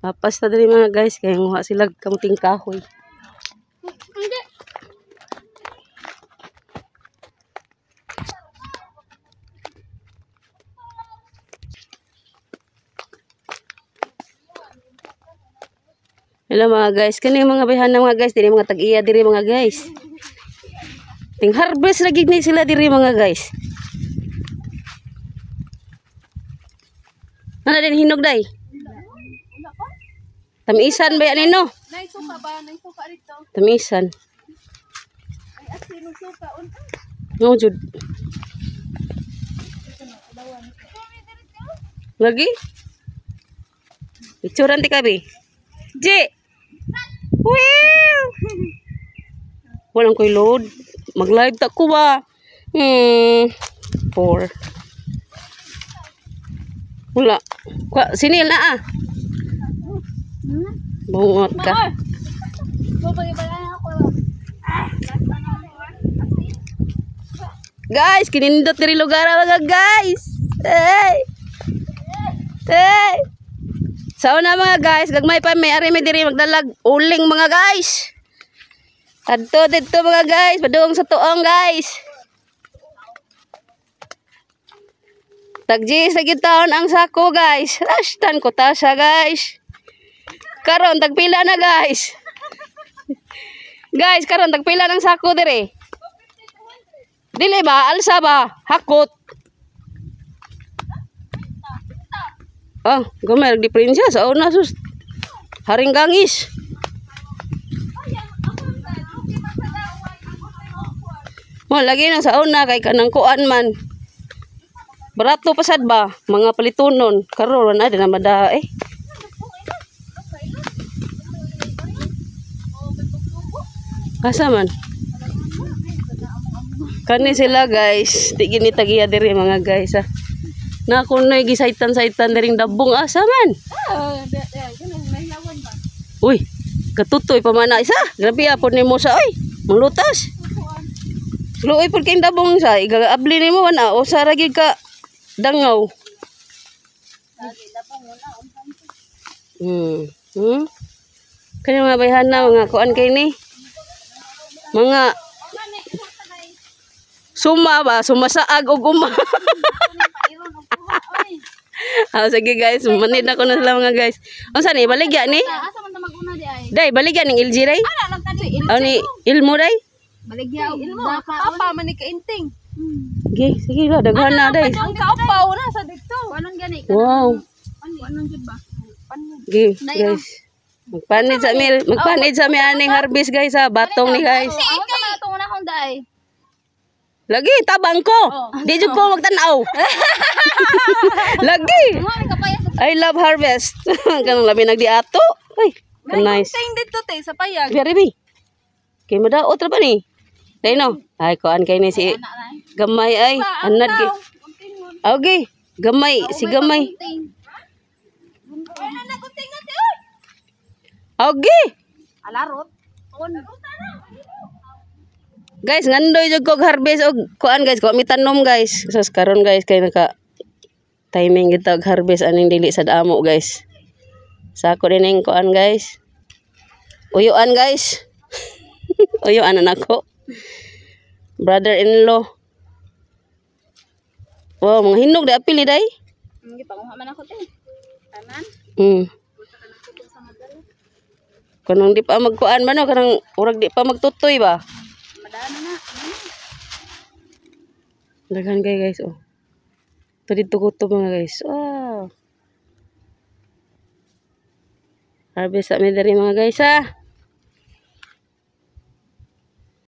Papas na dali mga guys. Kaya nguha sila kamuting kahoy. Hindi. Hello mga guys. Kani mga bayhan na mga guys. Dili mga tag-iya diri mga guys. Ting harvest lagi ni sila diri mga guys. Nana din hinog day. Tamisan ba yan no? Nay suka ba? Nay suka dito. Tamisan. Ay asin suka unta. No jud. Lagi? Ituran ti kabi. Ji. Wow. Walang koy load. Mag-live ta ko ba? 4. Wala. Sinil na ah. Bungot ka. Guys, kinindot diri lugar mga guys. Hey. Hey. Sa una mga guys, gagmay pa may ari may diri magdalag uling mga guys. Adto dito mga guys, padung sa tuong guys. Tagjis lagi taon ang sako guys. Rashtan ko ta siya guys. Karon tagpila na guys. Guys, karon tagpila ng sako dire. Dili ba alsa ba? Hakot. Oh, gamay di prinsya sa una sus. Haring gangis. Mo lagi na sa una kay kanang kuan man. Barato pasad ba mga palitunon karon na na mada eh. Asa man? Kani sila guys, di gini tagiya diri mga guys ah. Na kunoy gisaitan-saitan diring dabong asa man. Uy, katutoy pa man na isa. Grabe apon nimo sa oy. Manglutas. Luoy pud kay dabong sa igaabli nimo ana o sa ragid ka dangaw. Kani mga bayhan na mga kuan kay ni. Mga suma ba, sumasaag og uma. Sige guys, manid na ko na sila mga guys. Unsa ni baligya ni? Asa man ta maguna di ay? Day, baligya ning LG day? Ana lang kani ilmo. Aw ni ilmo day? Baligya ilmo. Papa man ni kainting. Sige la daghan na day. Ang kaupaw na sa dito. Anong gani? Wow. Anong jud ba? Gi, guys. Magpanid sa mi aning harvest guys ha, batong ni guys. Ako sa mga tunguna kong day. Lagi tabang ko. Di jud ko magtan-aw. Lagi. I love harvest. Kanang labi nagdiato. Ay, nice. Ting dito te sa payag. Biari bi. Kay madaot ra ba ni? Dai no. Ay kuan kay ni si gamay ay anad gi. Okay, gamay si gamay. Okay. Alarot. Guys, ngandoy jud ko harvest og kuan guys, ko mi tanom guys. Sus karon guys kay naka timing kita og harvest aning dili sad amo guys. Sa ako din ning kuan guys. Uyuan guys. Uyuan na nako. Brother-in-law. Wow, mga hinog di apil ni day. Hindi pa man ako te. Tanan. Kanang di pa magkuan man no, kanang urag di pa magtutoy ba? Madana na. Daghan kay guys oh. Ito dito ko to mga guys. Wow. Harvest sa mi diri mga guys ha.